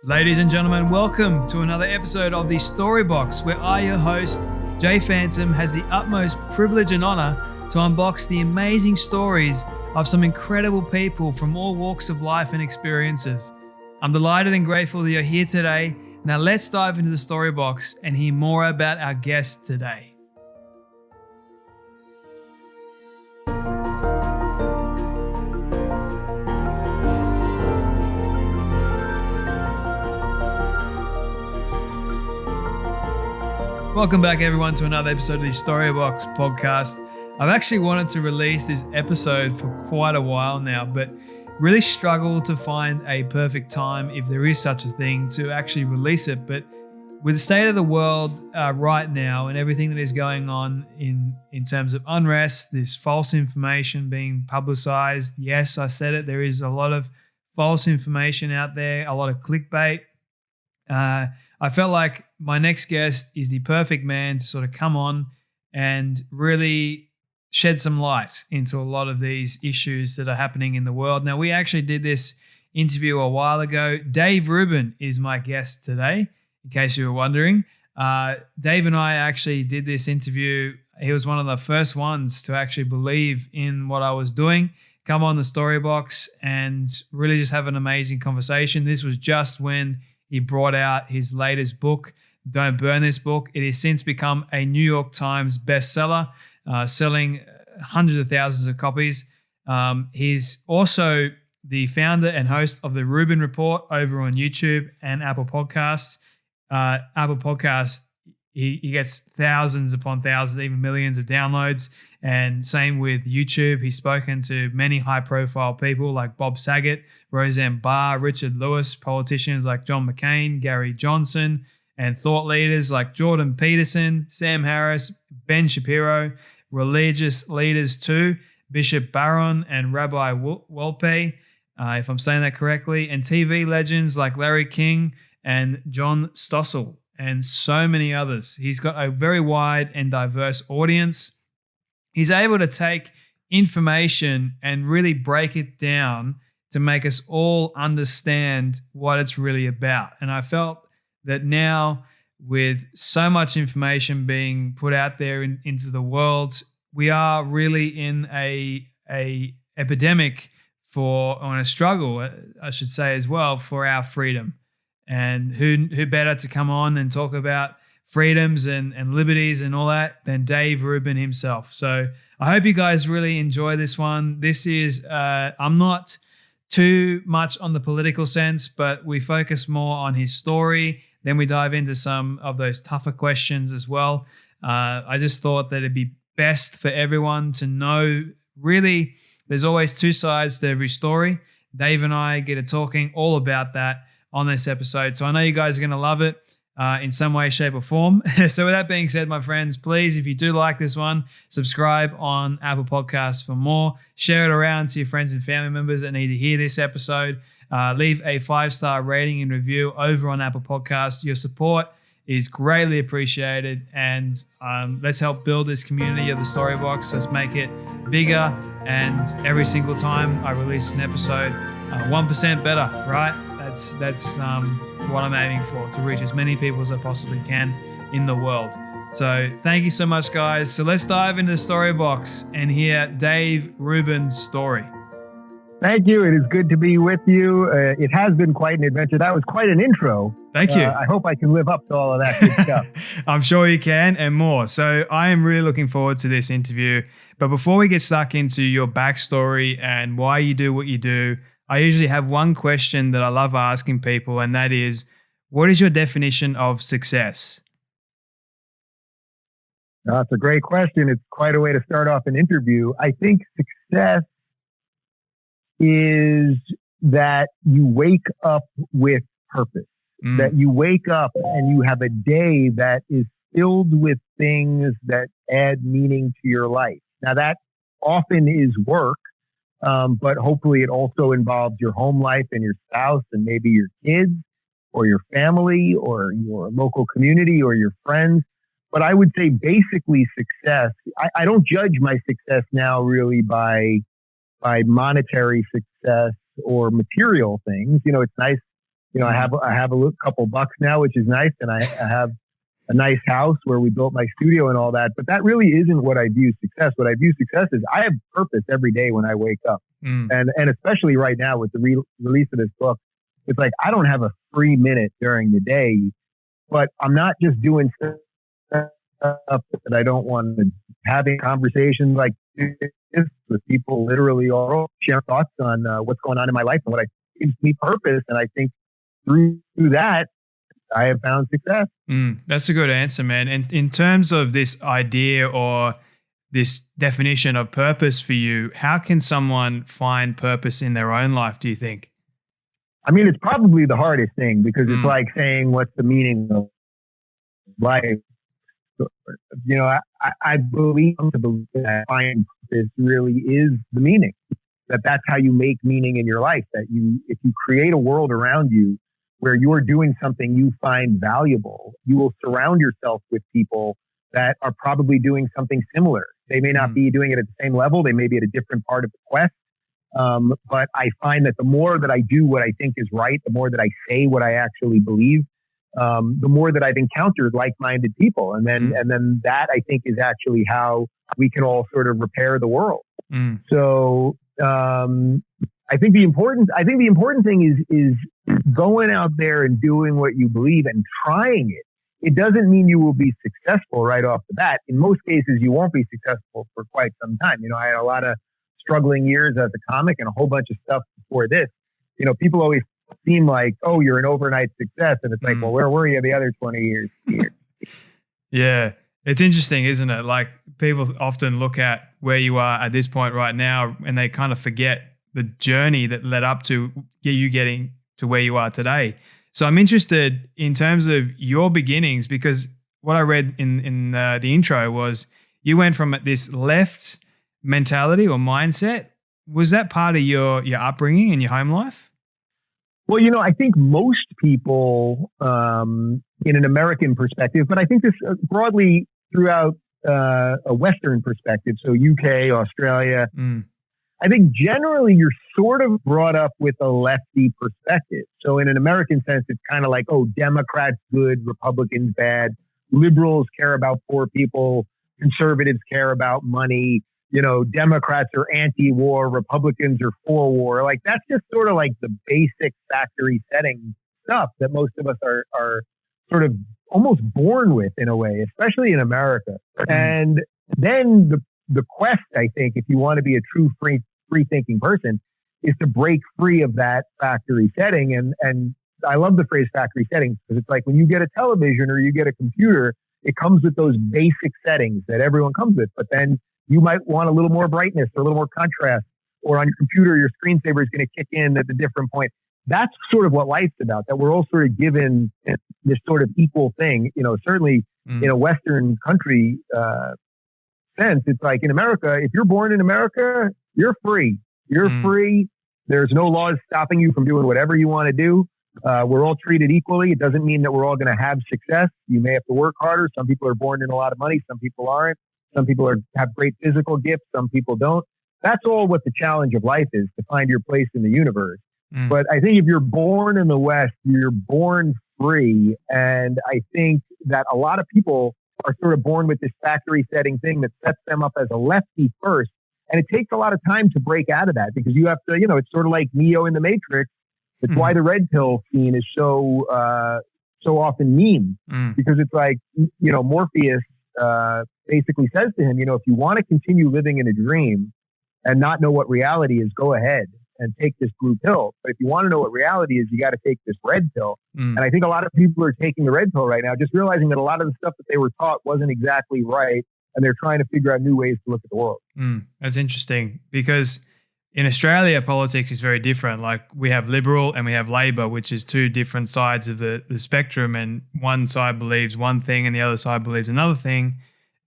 Ladies and gentlemen, welcome to another episode of the Storybox, where I, your host, Jay Phantom, has the utmost privilege and honor to unbox the amazing stories of some incredible people from all walks of life and experiences. I'm delighted and grateful that you're here today. Now let's dive into the Storybox and hear more about our guest today. Welcome back, everyone, to another episode of the Storybox podcast. I've actually wanted to release this episode for quite a while now, but really struggled to find a perfect time, if there is such a thing, to actually release it. But with the state of the world right now and everything that is going on in terms of unrest, this false information being publicized, yes, I said it, there is a lot of false information out there, a lot of clickbait. I felt like my next guest is the perfect man to sort of come on and really shed some light into a lot of these issues that are happening in the world. Now, we actually did this interview a while ago. Dave Rubin is my guest today, in case you were wondering. Dave and I actually did this interview. He was one of the first ones to actually believe in what I was doing, come on the Storybox and really just have an amazing conversation. This was just when he brought out his latest book, Don't Burn This Book. It has since become a New York Times bestseller, selling hundreds of thousands of copies. He's also the founder and host of the Rubin Report over on YouTube and Apple Podcasts. Apple Podcasts, he gets thousands upon thousands, even millions of downloads. And same with YouTube. He's spoken to many high-profile people like Bob Saget, Roseanne Barr, Richard Lewis, politicians like John McCain, Gary Johnson, and thought leaders like Jordan Peterson, Sam Harris, Ben Shapiro, religious leaders too, Bishop Barron and Rabbi Wolpe, if I'm saying that correctly, and TV legends like Larry King and John Stossel, and so many others. He's got a very wide and diverse audience. He's able to take information and really break it down to make us all understand what it's really about. And I felt that now, with so much information being put out there into the world, we are really in a epidemic or a struggle, I should say as well, for our freedom. And who better to come on and talk about freedoms and liberties and all that than Dave Rubin himself. So I hope you guys really enjoy this one. This is, I'm not too much on the political sense, but we focus more on his story. Then we dive into some of those tougher questions as well. I just thought that it'd be best for everyone to know, really, there's always two sides to every story. Dave and I get to talking all about that on this episode. So I know you guys are going to love it in some way, shape, or form. So with that being said, my friends, please, if you do like this one, subscribe on Apple Podcasts for more. Share it around to your friends and family members that need to hear this episode. Leave a 5-star rating and review over on Apple Podcasts. Your support is greatly appreciated, and let's help build this community of the Storybox. Let's make it bigger, and every single time I release an episode, 1% better, right? That's what I'm aiming for, to reach as many people as I possibly can in the world. So thank you so much, guys. So let's dive into the Storybox and hear Dave Rubin's story. Thank you. It is good to be with you. It has been quite an adventure. That was quite an intro. Thank you. I hope I can live up to all of that good stuff. I'm sure you can, and more. So I am really looking forward to this interview. But before we get stuck into your backstory and why you do what you do, I usually have one question that I love asking people, and that is, what is your definition of success? That's a great question. It's quite a way to start off an interview. I think success is that you wake up with purpose, that you wake up and you have a day that is filled with things that add meaning to your life. Now, that often is work. But hopefully it also involves your home life and your spouse and maybe your kids or your family or your local community or your friends. But I would say basically success, I don't judge my success now really by monetary success or material things. You know, it's nice I have a couple bucks now, which is nice. And I have a nice house where we built my studio and all that. But that really isn't what I view success. What I view success is I have purpose every day when I wake up. And especially right now with the release of this book, it's like I don't have a free minute during the day, but I'm not just doing stuff that I don't want to, having conversations like this with people literally all share thoughts on what's going on in my life and what gives me purpose. And I think through that, I have found success. That's a good answer, man. And in terms of this idea or this definition of purpose for you, how can someone find purpose in their own life, do you think? I mean, it's probably the hardest thing because it's like saying, what's the meaning of life? I believe that finding purpose really is the meaning. That's how you make meaning in your life. That if you create a world around you where you're doing something you find valuable, you will surround yourself with people that are probably doing something similar. They may not be doing it at the same level. They may be at a different part of the quest. But I find that the more that I do what I think is right, the more that I say what I actually believe, the more that I've encountered like-minded people. And then that I think is actually how we can all sort of repair the world. So I think the important thing is going out there and doing what you believe and trying it. It doesn't mean you will be successful right off the bat. In most cases, you won't be successful for quite some time. I had a lot of struggling years as a comic and a whole bunch of stuff before this. People always seem like, oh, you're an overnight success. And it's like, well, where were you the other 20 years? Yeah. It's interesting, isn't it? Like people often look at where you are at this point right now and they kind of forget the journey that led up to you getting to where you are today. So I'm interested in terms of your beginnings, because what I read in the intro was you went from this left mentality or mindset. Was that part of your upbringing and your home life? Well, I think most people in an American perspective, but I think this broadly throughout a Western perspective, so UK, Australia, I think generally you're sort of brought up with a lefty perspective. So in an American sense, it's kind of like, oh, Democrats good, Republicans bad, liberals care about poor people, conservatives care about money, Democrats are anti-war, Republicans are for war. Like that's just sort of like the basic factory setting stuff that most of us are sort of almost born with in a way, especially in America. And then the quest, I think, if you want to be a true free thinking person, is to break free of that factory setting. And I love the phrase factory settings because it's like when you get a television or you get a computer, it comes with those basic settings that everyone comes with. But then you might want a little more brightness or a little more contrast, or on your computer, your screensaver is going to kick in at a different point. That's sort of what life's about, that we're all sort of given this sort of equal thing. Certainly in a Western country sense, it's like in America, if you're born in America, you're free. You're free. There's no laws stopping you from doing whatever you want to do. We're all treated equally. It doesn't mean that we're all going to have success. You may have to work harder. Some people are born in a lot of money. Some people aren't. Some people have great physical gifts. Some people don't. That's all what the challenge of life is, to find your place in the universe. But I think if you're born in the West, you're born free. And I think that a lot of people are sort of born with this factory setting thing that sets them up as a lefty first. And it takes a lot of time to break out of that because you have to, it's sort of like Neo in the Matrix. It's why the red pill scene is so often meme because it's like, Morpheus basically says to him, if you want to continue living in a dream and not know what reality is, go ahead and take this blue pill. But if you want to know what reality is, you got to take this red pill. And I think a lot of people are taking the red pill right now, just realizing that a lot of the stuff that they were taught wasn't exactly right. And they're trying to figure out new ways to look at the world. That's interesting because in Australia, politics is very different. Like we have Liberal and we have Labor, which is two different sides of the spectrum. And one side believes one thing and the other side believes another thing.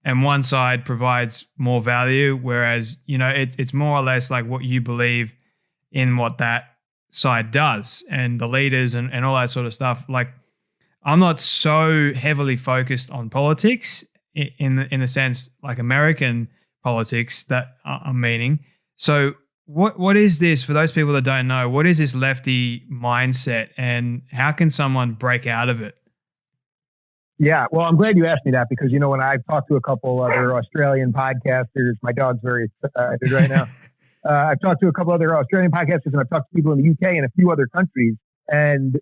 And one side provides more value, whereas, it's more or less like what you believe in what that side does and the leaders and all that sort of stuff. Like I'm not so heavily focused on politics in the sense like American politics that I'm meaning. So what is this, for those people that don't know, what is this lefty mindset and how can someone break out of it? Yeah, well, I'm glad you asked me that because, when I've talked to a couple other Australian podcasters, my dog's very excited right now. I've talked to a couple other Australian podcasters and I've talked to people in the UK and a few other countries. And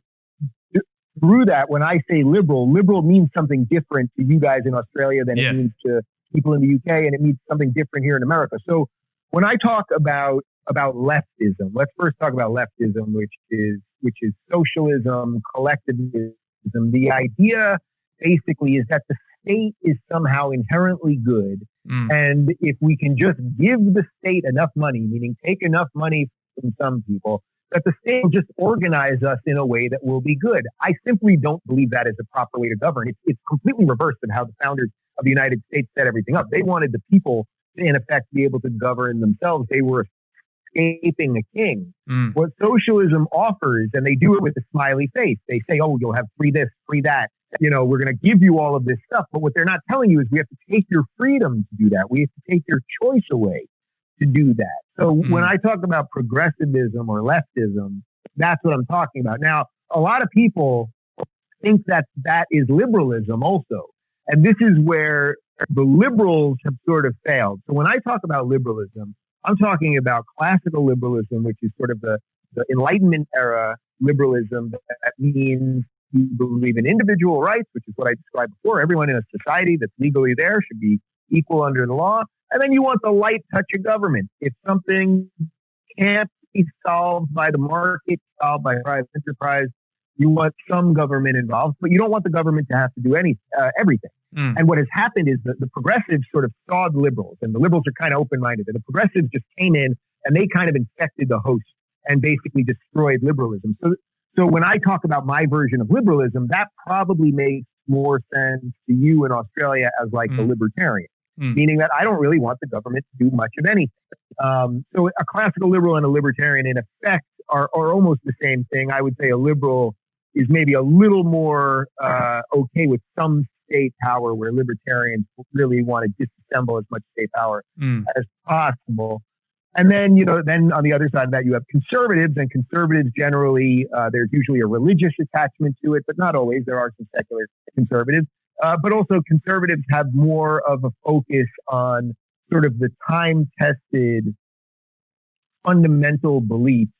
through that, when I say liberal means something different to you guys in Australia than it means to people in the UK, and it means something different here in America. So when I talk about leftism, let's first talk about leftism, which is socialism, collectivism. The idea basically is that the state is somehow inherently good. And if we can just give the state enough money, meaning take enough money from some people, that the state will just organize us in a way that will be good. I simply don't believe that is a proper way to govern. It's completely reversed of how the founders of the United States set everything up. They wanted the people to, in effect, be able to govern themselves. They were escaping a king. What socialism offers, and they do it with a smiley face. They say, oh, you'll have free this, free that. We're going to give you all of this stuff. But what they're not telling you is we have to take your freedom to do that. We have to take your choice away to do that. So when I talk about progressivism or leftism, that's what I'm talking about. Now, a lot of people think that is liberalism also. And this is where the liberals have sort of failed. So when I talk about liberalism, I'm talking about classical liberalism, which is sort of the Enlightenment era liberalism. That means you believe in individual rights, which is what I described before. Everyone in a society that's legally there should be equal under the law. And then you want the light touch of government. If something can't be solved by the market, solved by private enterprise, you want some government involved, but you don't want the government to have to do everything. And what has happened is that the progressives sort of saw the liberals, and the liberals are kind of open-minded, and the progressives just came in and they kind of infected the host and basically destroyed liberalism. So when I talk about my version of liberalism, that probably makes more sense to you in Australia as like the libertarian, meaning that I don't really want the government to do much of anything. So a classical liberal and a libertarian in effect are almost the same thing. I would say a liberal is maybe a little more okay with some state power, where libertarians really want to disassemble as much state power as possible. And then, then on the other side of that, you have conservatives, and conservatives generally, there's usually a religious attachment to it, but not always. There are some secular conservatives. But also conservatives have more of a focus on sort of the time-tested fundamental beliefs,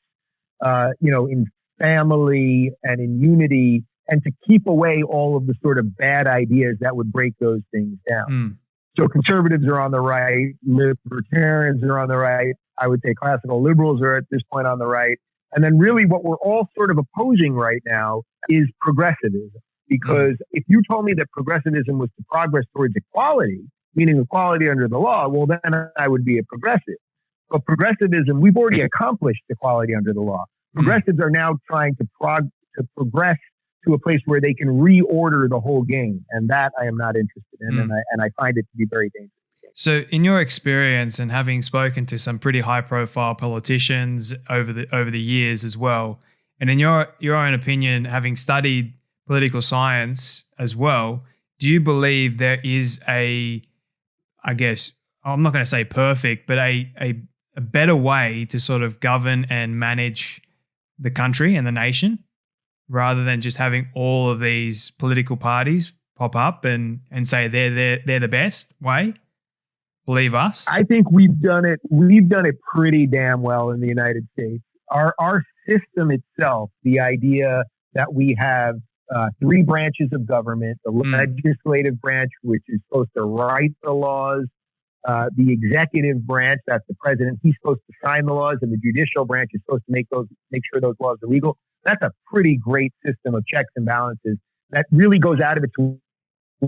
in family and in unity, and to keep away all of the sort of bad ideas that would break those things down. So conservatives are on the right, libertarians are on the right. I would say classical liberals are at this point on the right. And then really what we're all sort of opposing right now is progressivism. Because if you told me that progressivism was to progress towards equality, meaning equality under the law, well, then I would be a progressive. But progressivism, we've already accomplished equality under the law. Progressives are now trying to progress to a place where they can reorder the whole game. And that I am not interested in. And I find it to be very dangerous. So in your experience, and having spoken to some pretty high profile politicians over the years as well, and in your own opinion, having studied political science as well, do you believe there is I guess, I'm not going to say perfect, but a better way to sort of govern and manage the country and the nation, rather than just having all of these political parties pop up and say they're the best way? Believe us? I think we've done it pretty damn well in the United States. Our system itself, the idea that we have three branches of government: the legislative branch, which is supposed to write the laws; the executive branch, that's the president, he's supposed to sign the laws; and the judicial branch is supposed to make sure those laws are legal. That's a pretty great system of checks and balances that really goes out of its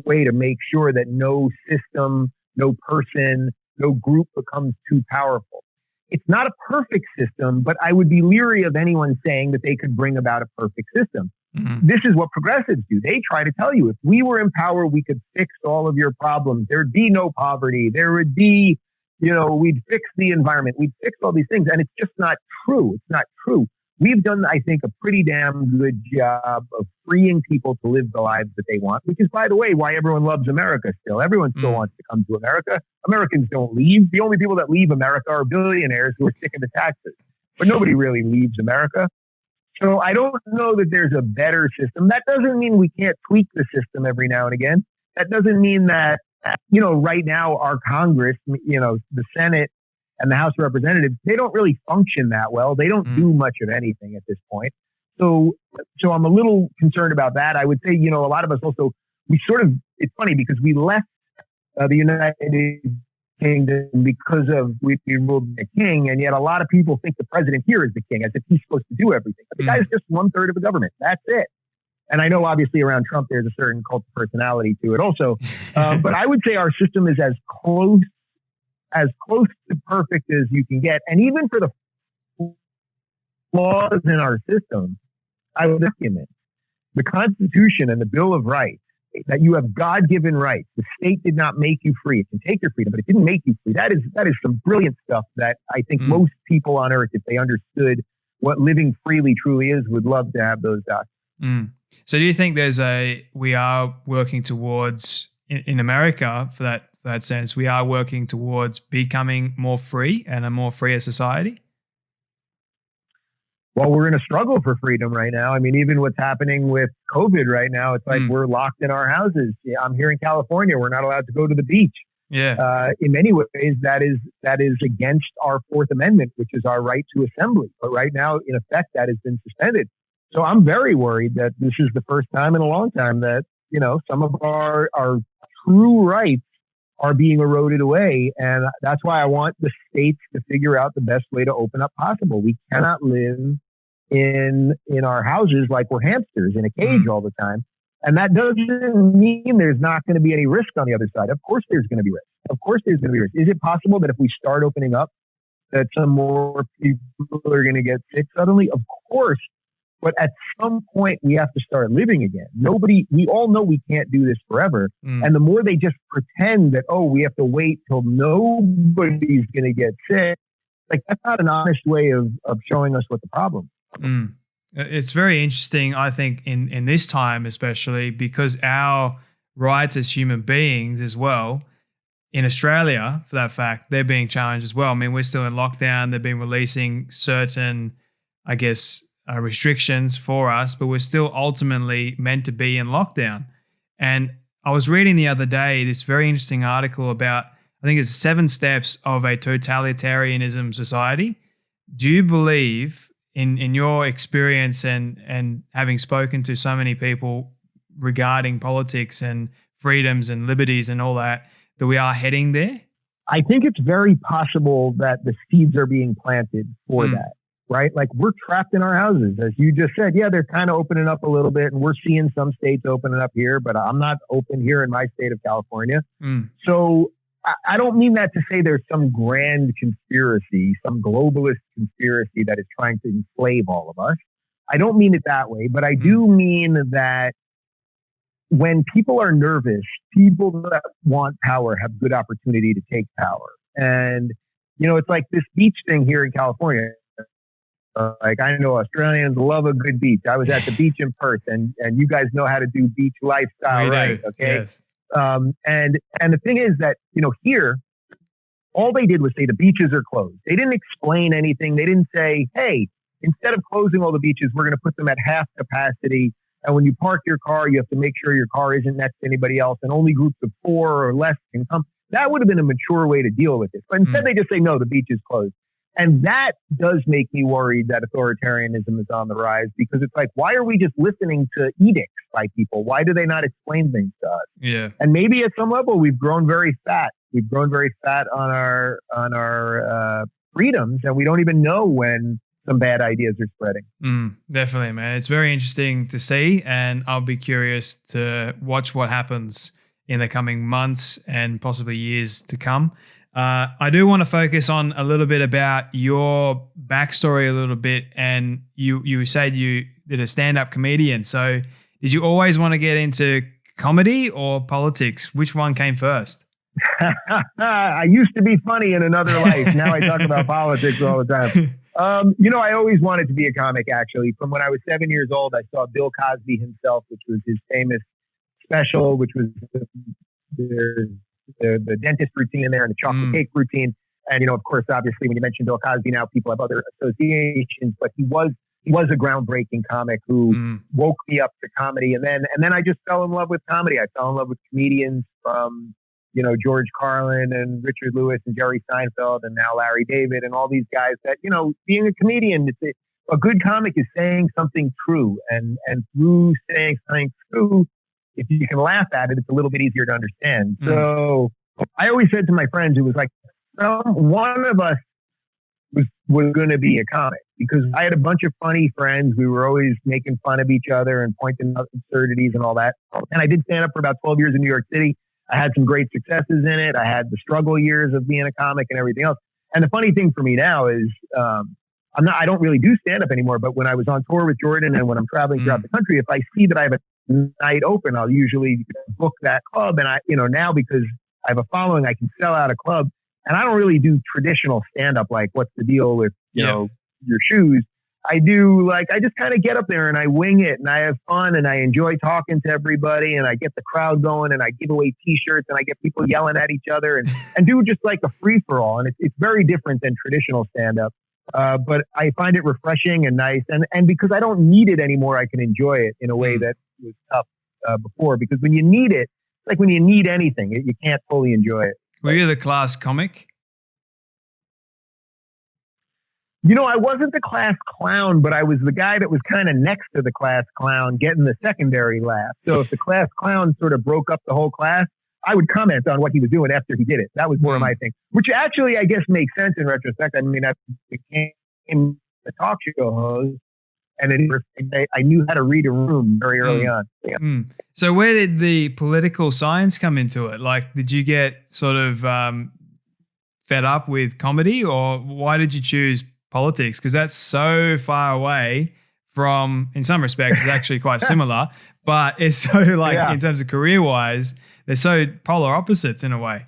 way to make sure that no system, no person, no group becomes too powerful. It's not a perfect system, but I would be leery of anyone saying that they could bring about a perfect system. This is what progressives do. They try to tell you, if we were in power, we could fix all of your problems. There'd be no poverty. There would be, we'd fix the environment. We'd fix all these things. And it's just not true. It's not true. We've done, I think, a pretty damn good job of freeing people to live the lives that they want, which is, by the way, why everyone loves America still. Everyone still wants to come to America. Americans don't leave. The only people that leave America are billionaires who are sticking to taxes. But nobody really leaves America. So I don't know that there's a better system. That doesn't mean we can't tweak the system every now and again. That doesn't mean that, right now our Congress, the Senate and the House of Representatives, they don't really function that well. They don't do much of anything at this point. So I'm a little concerned about that. I would say, a lot of us also, it's funny because we left the United Kingdom because we ruled the king, and yet a lot of people think the president here is the king, as if he's supposed to do everything. But the guy's just 1/3 of the government. That's it. And I know obviously around Trump, there's a certain cult of personality to it also. But I would say our system is as close to perfect as you can get. And even for the flaws in our system, I would document the Constitution and the Bill of Rights, that you have God-given rights. The state did not make you free. It can take your freedom, but it didn't make you free. That is some brilliant stuff that I think most people on earth, if they understood what living freely truly is, would love to have those documents. So do you think we are working towards, in America, for that sense, we are working towards becoming more free and a more freer society? Well, we're in a struggle for freedom right now. I mean, even what's happening with COVID right now, it's like we're locked in our houses. I'm here in California. We're not allowed to go to the beach. Yeah. In many ways, that is against our Fourth Amendment, which is our right to assembly. But right now, in effect, that has been suspended. So I'm very worried that this is the first time in a long time that, some of our true rights are being eroded away. And that's why I want the states to figure out the best way to open up possible. We cannot live in our houses like we're hamsters in a cage all the time. And that doesn't mean there's not going to be any risk on the other side. Of course there's going to be risk. Of course there's going to be risk. Is it possible that if we start opening up, that some more people are going to get sick suddenly? Of course. But at some point, we have to start living again. We all know we can't do this forever. And the more they just pretend that, we have to wait till nobody's going to get sick, like that's not an honest way of showing us what the problem is. It's very interesting, I think, in this time, especially because our rights as human beings as well, in Australia, for that fact, they're being challenged as well. I mean, we're still in lockdown. They've been releasing certain, I guess, restrictions for us, but we're still ultimately meant to be in lockdown. And I was reading the other day this very interesting article about, I think it's 7 steps of a totalitarianism society. Do you believe in your experience and having spoken to so many people regarding politics and freedoms and liberties and all that we are heading there? I think it's very possible that the seeds are being planted for that. Right? Like we're trapped in our houses, as you just said. Yeah, they're kind of opening up a little bit and we're seeing some states opening up here, but I'm not open here in my state of California. So I don't mean that to say there's some grand conspiracy, some globalist conspiracy that is trying to enslave all of us. I don't mean it that way, but I do mean that when people are nervous, people that want power have good opportunity to take power. And, it's like this beach thing here in California. Like I know Australians love a good beach. I was at the beach in Perth, and you guys know how to do beach lifestyle, right? Okay. Yes. And the thing is that here, all they did was say the beaches are closed. They didn't explain anything. They didn't say, hey, instead of closing all the beaches, we're going to put them at half capacity. And when you park your car, you have to make sure your car isn't next to anybody else, and only groups of 4 or less can come. That would have been a mature way to deal with it. But instead, they just say, no, the beach is closed. And that does make me worried that authoritarianism is on the rise, because it's like, why are we just listening to edicts by people? Why do they not explain things to us? Yeah. And maybe at some level we've grown very fat. We've grown very fat on our freedoms, and we don't even know when some bad ideas are spreading. Definitely, man. It's very interesting to see, and I'll be curious to watch what happens in the coming months and possibly years to come. I do want to focus on a little bit about your backstory a little bit. And you said you did a stand-up comedian. So did you always want to get into comedy or politics? Which one came first? I used to be funny in another life. Now I talk about politics all the time. I always wanted to be a comic, actually. From when I was 7 years old, I saw Bill Cosby himself, which was his famous special, which was the dentist routine in there and the chocolate cake routine. And, of course, obviously, when you mention Bill Cosby now, people have other associations, but he was a groundbreaking comic who woke me up to comedy. And then I just fell in love with comedy. I fell in love with comedians from, George Carlin and Richard Lewis and Jerry Seinfeld and now Larry David and all these guys that, being a comedian, a good comic is saying something true. And through saying something true, if you can laugh at it, it's a little bit easier to understand. So I always said to my friends, it was like, one of us was going to be a comic, because I had a bunch of funny friends. We were always making fun of each other and pointing out absurdities and all that. And I did stand up for about 12 years in New York City. I had some great successes in it. I had the struggle years of being a comic and everything else. And the funny thing for me now is I don't really do stand up anymore, but when I was on tour with Jordan and when I'm traveling throughout the country, if I see that I have a night open, I'll usually book that club. And now because I have a following, I can sell out a club. And I don't really do traditional stand-up, like what's the deal with, your shoes. I just kind of get up there and I wing it and I have fun and I enjoy talking to everybody and I get the crowd going and I give away T-shirts and I get people yelling at each other and do just like a free-for-all. And it's very different than traditional stand-up. But I find it refreshing and nice. And because I don't need it anymore, I can enjoy it in a way that was tough before. Because when you need it, it's like when you need anything, you can't fully enjoy it. Were you the class comic? I wasn't the class clown, but I was the guy that was kind of next to the class clown getting the secondary laugh. So if the class clown sort of broke up the whole class, I would comment on what he was doing after he did it. That was more of my thing, which actually, I guess, makes sense in retrospect. I mean, I became a talk show host, and then I knew how to read a room very early on. Yeah. So where did the political science come into it? Like, did you get sort of fed up with comedy, or why did you choose politics? Because that's so far away from, in some respects, it's actually quite similar, but it's so in terms of career-wise, they're so polar opposites in a way.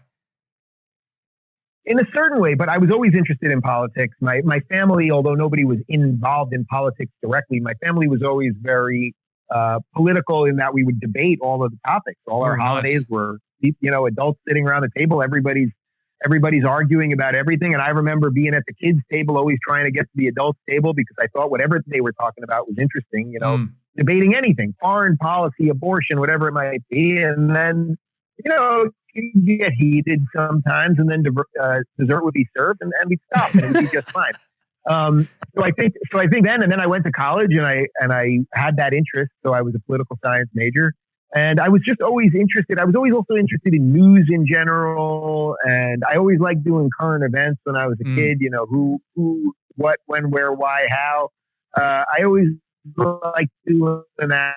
In a certain way, but I was always interested in politics. My family, although nobody was involved in politics directly, my family was always very political in that we would debate all of the topics. All our holidays were, adults sitting around the table. Everybody's arguing about everything. And I remember being at the kids' table, always trying to get to the adults' table because I thought whatever they were talking about was interesting, debating anything, foreign policy, abortion, whatever it might be. And then, you get heated sometimes, and then dessert would be served and we'd stop and it would be just fine. So I think then, and then I went to college and I had that interest. So I was a political science major. And I was just always interested. I was always also interested in news in general. And I always liked doing current events when I was a kid, who, what, when, where, why, how. I always liked doing that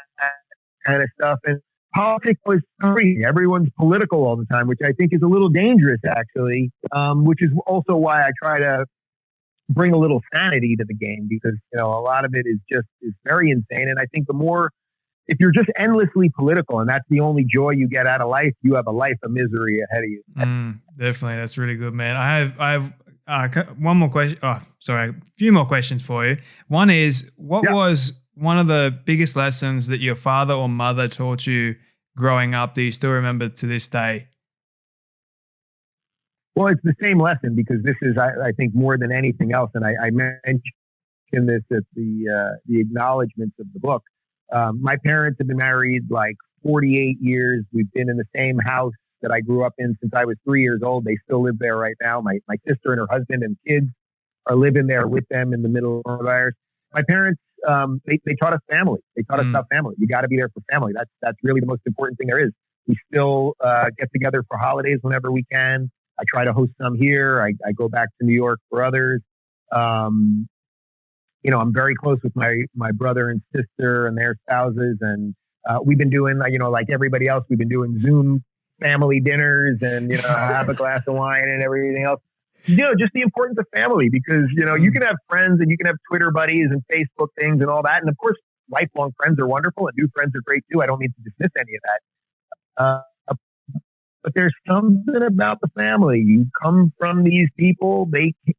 kind of stuff. And politics was free. Everyone's political all the time, which I think is a little dangerous, actually, which is also why I try to bring a little sanity to the game, because, a lot of it is very insane. And I think if you're just endlessly political and that's the only joy you get out of life, you have a life of misery ahead of you. Definitely. That's really good, man. I have one more question. Oh, sorry. A few more questions for you. One is, what was one of the biggest lessons that your father or mother taught you growing up that you still remember to this day? Well, it's the same lesson, because this is, I think, more than anything else. And I mentioned this at the acknowledgments of the book. My parents have been married like 48 years. We've been in the same house that I grew up in since I was 3 years old. They still live there right now. My sister and her husband and kids are living there with them in the middle of coronavirus. My parents, they taught us family. They taught us about family. You got to be there for family. That's really the most important thing there is. We still get together for holidays whenever we can. I try to host some here. I go back to New York for others. I'm very close with my brother and sister and their spouses. And we've been doing, like everybody else, we've been doing Zoom family dinners and, have a glass of wine and everything else. Just the importance of family, because, you can have friends and you can have Twitter buddies and Facebook things and all that. And of course, lifelong friends are wonderful and new friends are great too. I don't mean to dismiss any of that. But there's something about the family. You come from these people,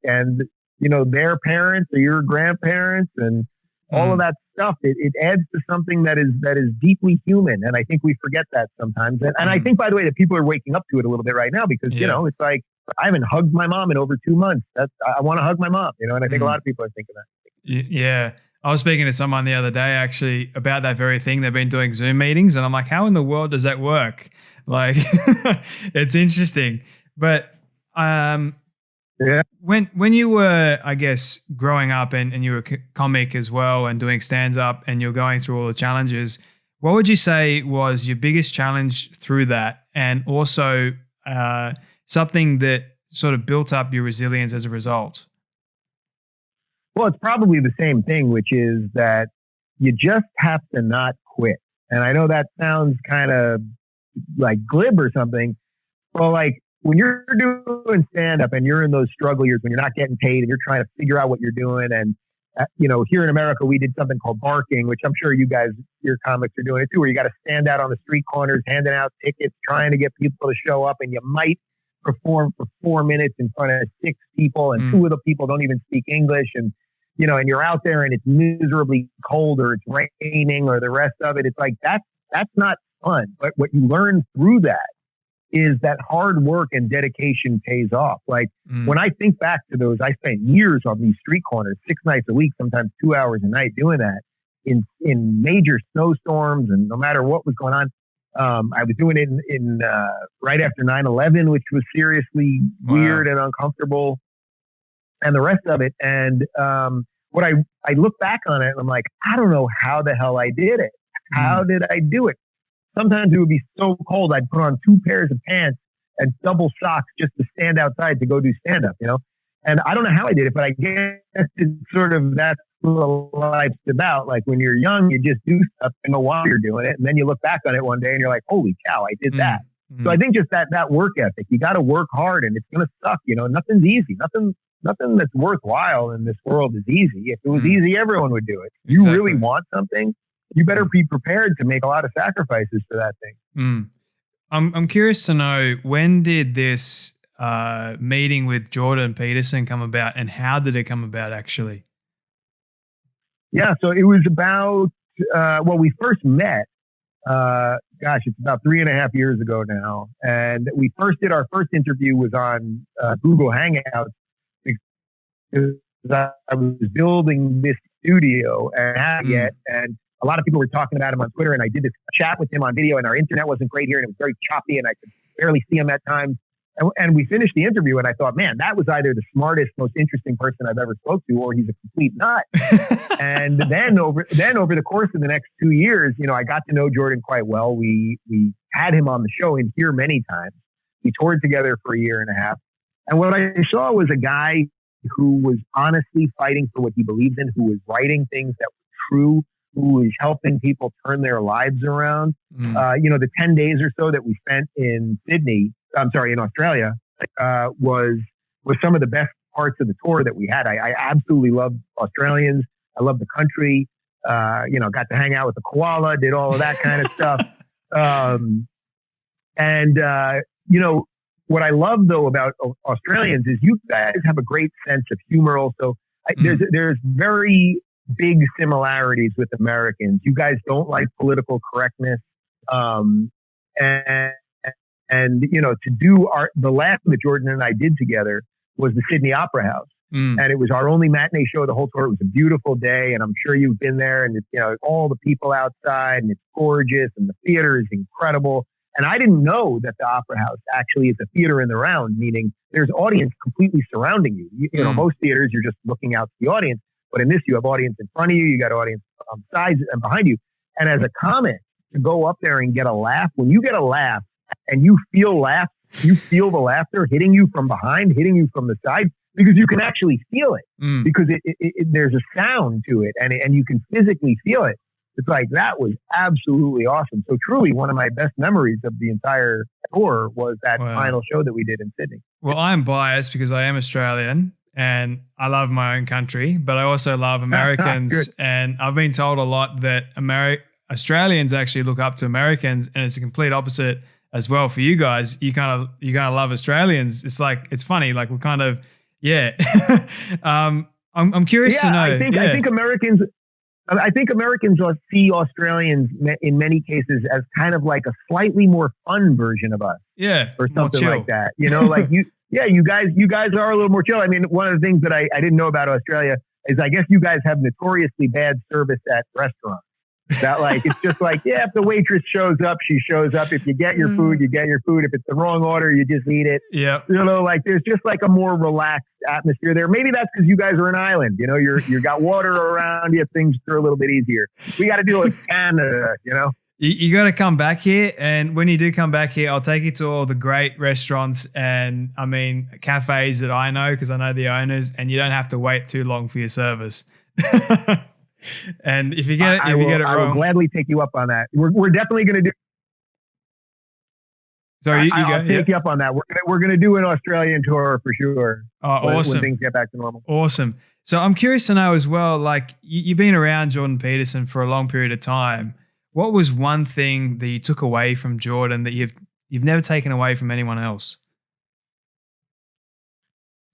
and their parents or your grandparents and all of that stuff. It adds to something that is deeply human. And I think we forget that sometimes. And I think, by the way, that people are waking up to it a little bit right now because, it's like, I haven't hugged my mom in over 2 months. I want to hug my mom, and I think a lot of people are thinking that. Yeah. I was speaking to someone the other day actually about that very thing. They've been doing Zoom meetings and I'm like, how in the world does that work? Like, it's interesting. But when you were, I guess, growing up and you were a comic as well and doing stand-up and you're going through all the challenges, what would you say was your biggest challenge through that? And also something that sort of built up your resilience as a result? Well, it's probably the same thing, which is that you just have to not quit. And I know that sounds kind of like glib or something, but like when you're doing stand-up and you're in those struggle years when you're not getting paid and you're trying to figure out what you're doing. And, here in America, we did something called barking, which I'm sure you guys, your comics are doing it too, where you got to stand out on the street corners, handing out tickets, trying to get people to show up, and you might perform for 4 minutes in front of 6 people and 2 of the people don't even speak English. And, and you're out there and it's miserably cold or it's raining or the rest of it. It's like, that's not fun. But what you learn through that is that hard work and dedication pays off. Like when I think back to those, I spent years on these street corners, 6 nights a week, sometimes 2 hours a night doing that in major snowstorms. And no matter what was going on, I was doing it in right after 9/11, which was seriously weird and uncomfortable, and the rest of it. And what I look back on it and I'm like, I don't know how the hell I did it. How did I do it? Sometimes it would be so cold, I'd put on 2 pairs of pants and double socks just to stand outside to go do stand-up, And I don't know how I did it, but I guess it's sort of that's what life's about. Like when you're young, you just do stuff and know why you're doing it. And then you look back on it one day and you're like, holy cow, I did that. So I think just that work ethic, you got to work hard and it's going to suck. Nothing's easy. Nothing that's worthwhile in this world is easy. If it was easy, everyone would do it. If you really want something, you better be prepared to make a lot of sacrifices for that thing. I'm curious to know, when did this meeting with Jordan Peterson come about and how did it come about actually? Yeah, so it was about, we first met, it's about 3.5 years ago now. And we first did our first interview was on Google Hangouts because I was building this studio and hadn't yet. And a lot of people were talking about him on Twitter, and I did this chat with him on video, and our internet wasn't great here, and it was very choppy, and I could barely see him at times. And we finished the interview, and I thought, man, that was either the smartest, most interesting person I've ever spoke to, or he's a complete nut. And then over the course of the next 2 years, I got to know Jordan quite well. We had him on the show and here many times. We toured together for 1.5 years. And what I saw was a guy who was honestly fighting for what he believes in, who was writing things that were true, who is helping people turn their lives around. The 10 days or so that we spent in Australia, was some of the best parts of the tour that we had. I absolutely loved Australians. I loved the country. Got to hang out with the koala, did all of that kind of stuff. What I love though about Australians is you guys have a great sense of humor. Also, there's very big similarities with Americans. You guys don't like political correctness, and to do the last that Jordan and I did together was the Sydney Opera House, and it was our only matinee show of the whole tour. It was a beautiful day, and I'm sure you've been there. And it's, all the people outside, and it's gorgeous, and the theater is incredible. And I didn't know that the Opera House actually is a theater in the round, meaning there's audience completely surrounding you. Most theaters, you're just looking out to the audience. But in this, you have audience in front of you. You got audience on sides and behind you. And as a comic, to go up there and get a laugh, when you get a laugh and you feel the laughter hitting you from behind, hitting you from the side, because you can actually feel it. Because there's a sound to it, and you can physically feel it. It's like, that was absolutely awesome. So truly one of my best memories of the entire tour was that final show that we did in Sydney. Well, I'm biased because I am Australian and I love my own country, but I also love Americans. And I've been told a lot that Australians actually look up to Americans, and it's a complete opposite as well for you guys. You kind of love Australians. It's like, it's funny, like we're kind of, Yeah. I'm curious to know. I think Americans see Australians in many cases as kind of like a slightly more fun version of us. Yeah. Or something like that. You know, like you guys are a little more chill. I mean, one of the things that I didn't know about Australia is I guess you guys have notoriously bad service at restaurants. That like, it's just like, yeah, if the waitress shows up, she shows up. If you get your food, you get your food. If it's the wrong order, you just eat it. Yeah. You know, like there's just like a more relaxed atmosphere there. Maybe that's because you guys are an island. You know, you got water around you. Things are a little bit easier. We got to deal with Canada, you know? You got to come back here. And when you do come back here, I'll take you to all the great restaurants and cafes that I know because I know the owners, and you don't have to wait too long for your service. And if you get it, I will gladly take you up on that. We're definitely going to do. Sorry, I'll take you up on that. We're going to do an Australian tour for sure. Oh, awesome! When things get back to normal. Awesome. So I'm curious to know as well. Like you've been around Jordan Peterson for a long period of time. What was one thing that you took away from Jordan that you've never taken away from anyone else?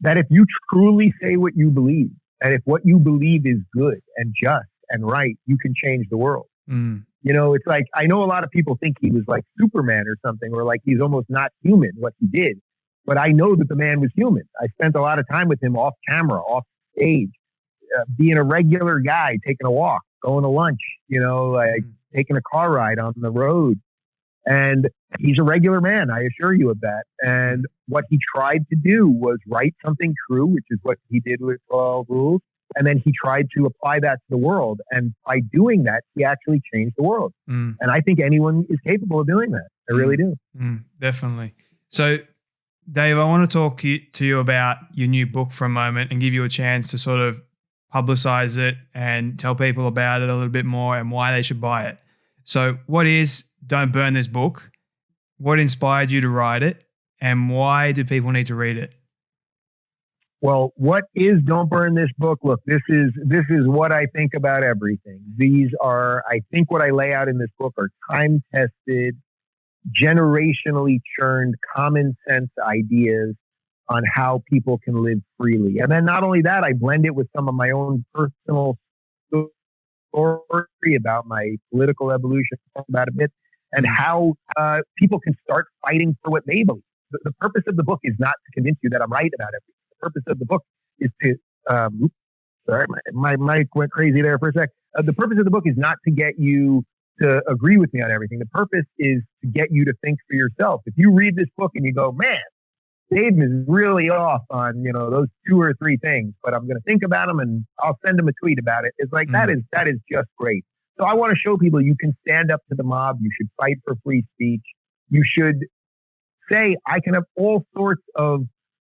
That if you truly say what you believe, and if what you believe is good and just and right, you can change the world. Mm. You know, it's like, I know a lot of people think he was like Superman or something, or like he's almost not human, what he did. But I know that the man was human. I spent a lot of time with him off camera, off stage, being a regular guy, taking a walk, going to lunch, you know, like taking a car ride on the road. And he's a regular man, I assure you of that. And what he tried to do was write something true, which is what he did with 12 Rules. And then he tried to apply that to the world. And by doing that, he actually changed the world. And I think anyone is capable of doing that. I really do. Definitely. So, Dave, I want to talk to you about your new book for a moment and give you a chance to sort of publicize it and tell people about it a little bit more and why they should buy it. So what is Don't Burn This Book? What inspired you to write it? And why do people need to read it? Well, what is Don't Burn This Book? Look, this is what I think about everything. These are, I think what I lay out in this book are time-tested, generationally churned, common sense ideas on how people can live freely. And then not only that, I blend it with some of my own personal story about my political evolution, talk about a bit, and how people can start fighting for what they believe. The purpose of the book is not to convince you that I'm right about everything. The purpose of the book is to, sorry, my mic went crazy there for a sec. The purpose of the book is not to get you to agree with me on everything. The purpose is to get you to think for yourself. If you read this book and you go, man, Dave is really off on, you know, those 2 or 3 things, but I'm going to think about them and I'll send him a tweet about it. It's like, that is just great. So I want to show people you can stand up to the mob. You should fight for free speech. You should say, I can have all sorts of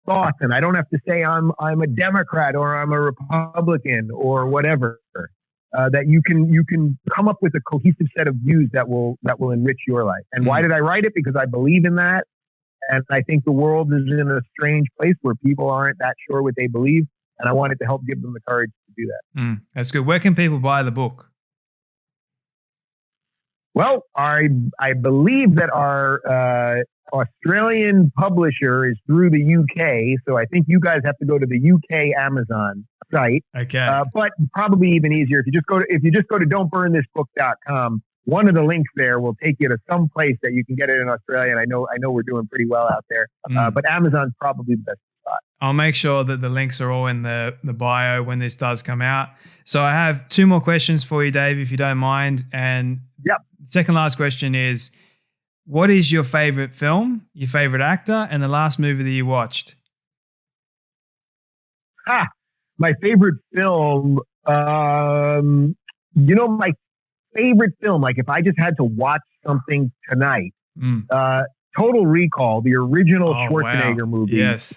thoughts and I don't have to say I'm a Democrat or I'm a Republican or whatever. That you can come up with a cohesive set of views that will enrich your life. And why did I write it? Because I believe in that. And I think the world is in a strange place where people aren't that sure what they believe. And I wanted to help give them the courage to do that. That's good. Where can people buy the book? Well, I believe that our Australian publisher is through the UK. So I think you guys have to go to the UK Amazon site. Okay. But probably even easier if you just go to don'tburnthisbook.com. One of the links there will take you to some place that you can get it in Australia. And I know we're doing pretty well out there. But Amazon's probably the best spot. I'll make sure that the links are all in the bio when this does come out. So I have 2 more questions for you, Dave, if you don't mind. And yep. Second last question is, what is your favorite film, your favorite actor, and the last movie that you watched? My favorite film, my favorite film, like if I just had to watch something tonight, Total Recall, the original Schwarzenegger movie. Yes.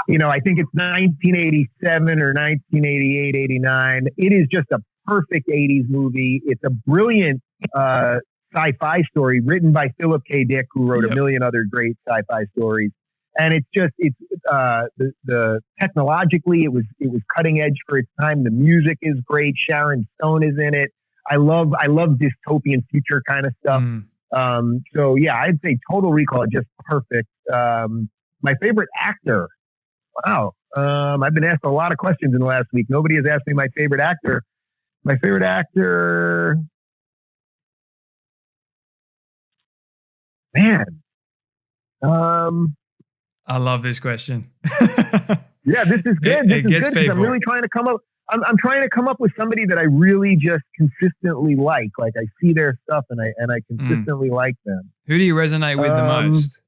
You know, I think it's 1987 or 1988, 89. It is just a perfect 80s movie. It's a brilliant sci-fi story written by Philip K. Dick, who wrote a million other great sci-fi stories. And the technologically, it was cutting edge for its time. The music is great. Sharon Stone is in it. I love dystopian future kind of stuff. So yeah, I'd say Total Recall, just perfect. My favorite actor. Wow. I've been asked a lot of questions in the last week. Nobody has asked me my favorite actor. My favorite actor, man. I love this question. Yeah, this is good. This is gets good because I'm really trying to come up. I'm trying to come up with somebody that I really just consistently like. Like I see their stuff and I consistently like them. Who do you resonate with the most?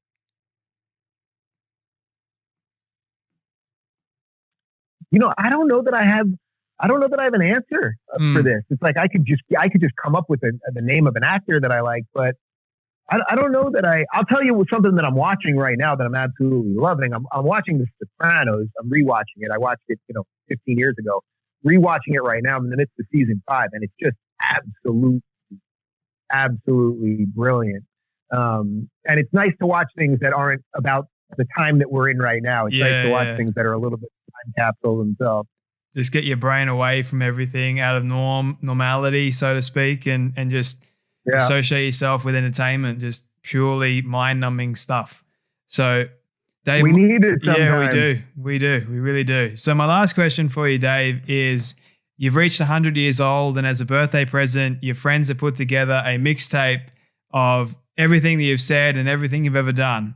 I don't know that I have an answer for this. It's like I could just come up with the name of an actor that I like, but I don't know that I'll tell you something that I'm watching right now that I'm absolutely loving. I'm watching The Sopranos. I'm rewatching it. I watched it, 15 years ago. Rewatching it right now. I'm in the midst of season 5, and it's just absolutely brilliant. And it's nice to watch things that aren't about the time that we're in right now. It's nice to watch things that are a little bit time capsule themselves. Just get your brain away from everything, out of normality, so to speak, and just associate yourself with entertainment, just purely mind-numbing stuff. So, Dave, we need it sometimes. Yeah, we do. We really do. So my last question for you, Dave, is you've reached 100 years old, and as a birthday present, your friends have put together a mixtape of everything that you've said and everything you've ever done,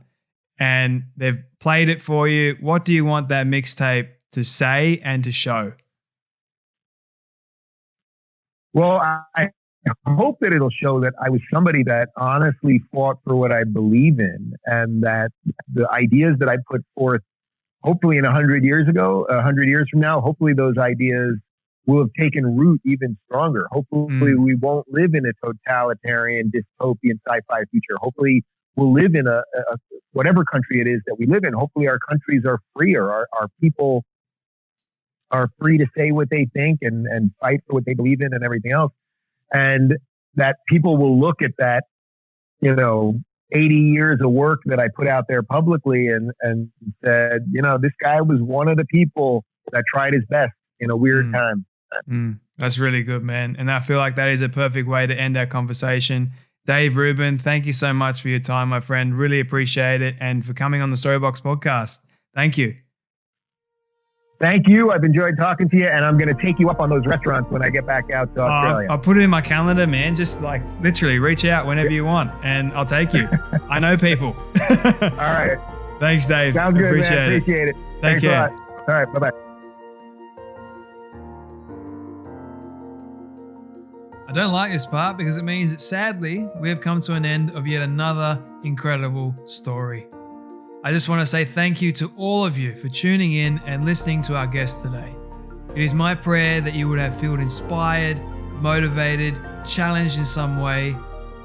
and they've played it for you. What do you want that mixtape to say and to show? Well, I hope that it'll show that I was somebody that honestly fought for what I believe in, and that the ideas that I put forth, hopefully in 100 years from now, hopefully those ideas will have taken root even stronger. Hopefully we won't live in a totalitarian, dystopian sci-fi future. Hopefully we'll live in a whatever country it is that we live in. Hopefully our countries are freer. Our people are free to say what they think and fight for what they believe in and everything else. And that people will look at that, 80 years of work that I put out there publicly and said, this guy was one of the people that tried his best in a weird time. That's really good, man. And I feel like that is a perfect way to end our conversation. Dave Rubin, thank you so much for your time, my friend. Really appreciate it. And for coming on the Storybox podcast. Thank you. Thank you. I've enjoyed talking to you, and I'm going to take you up on those restaurants when I get back out to Australia. I'll put it in my calendar, man. Just like literally reach out whenever you want, and I'll take you. I know people. All right. Thanks, Dave. Sounds good, man. Appreciate it. Thanks a lot. All right. Bye-bye. I don't like this part because it means that sadly, we have come to an end of yet another incredible story. I just want to say thank you to all of you for tuning in and listening to our guest today. It is my prayer that you would have felt inspired, motivated, challenged in some way,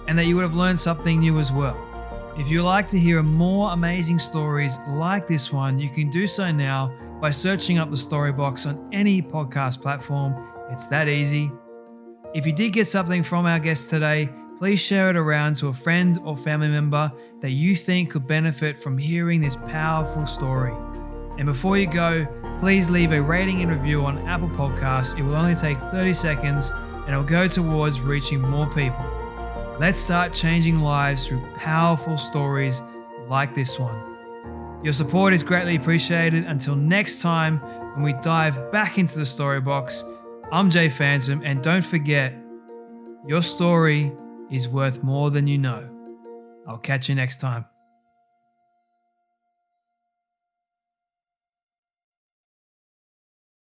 and that you would have learned something new as well. If you'd like to hear more amazing stories like this one, you can do so now by searching up the Storybox on any podcast platform. It's that easy. If you did get something from our guest today, please share it around to a friend or family member that you think could benefit from hearing this powerful story. And before you go, please leave a rating and review on Apple Podcasts. It will only take 30 seconds and it will go towards reaching more people. Let's start changing lives through powerful stories like this one. Your support is greatly appreciated. Until next time, when we dive back into the Storybox, I'm Jay Phantom, and don't forget, your story is worth more than you know. I'll catch you next time.